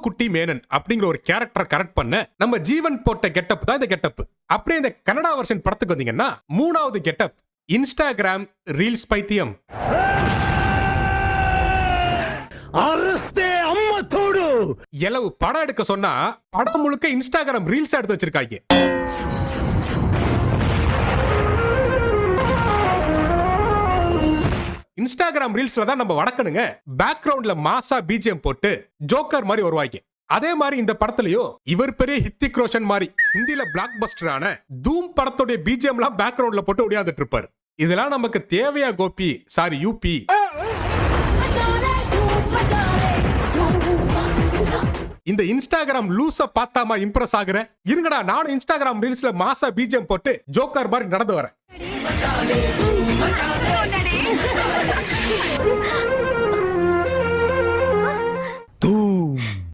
குட்டி மேனன் அப்படிங்கிற ஒரு கேரக்டர் கரெக்ட் பண்ண நம்ம ஜீவன் போட்ட கெட்டப் தான் இந்த கெட்டப். அப்படியே இந்த கன்னடா வெர்ஷன் படத்துக்கு வந்தீங்கன்னா 3வது கெட்டப் இன்ஸ்டாகிராம் ரீல்ஸ் பைத்தியம். எலவு படம் எடுக்க சொன்னா படம் முழுக்க இன்ஸ்டாகிராம் ரீல்ஸ் எடுத்து வச்சிருக்காங்க. இன்ஸ்டாகிராம் ரீல்ஸ்ல தான் நம்ம வடக்கணுங்க பேக்ரவுண்ட்ல மாசா பிஜிஎம் போட்டு ஜோக்கர் மாதிரி வருவாங்க. அதே மாதிரி இந்த படத்துலயும் இவர் பெரிய ஹித்திக் ரோஷன் மாதிரி ஹிந்தில பிளாக் பஸ்டரான தூம் படத்துடைய பிஜிஎம்லாம் பேக்ரவுண்ட்ல போட்டு ஓடியாந்துட்டு இருப்பாரு. இதெல்லாம் நமக்கு தேவையா கோபி? சாரி யூபி. இந்த இன்ஸ்டாகிராம் லூச பார்த்தாமா இம்ப்ரெஸ் ஆகுற? இருங்கடா நானும் இன்ஸ்டாகிராம் ரீல்ஸ்ல மாசா பிஜிஎம் போட்டு ஜோக்கர் மாதிரி நடந்து வரேன்.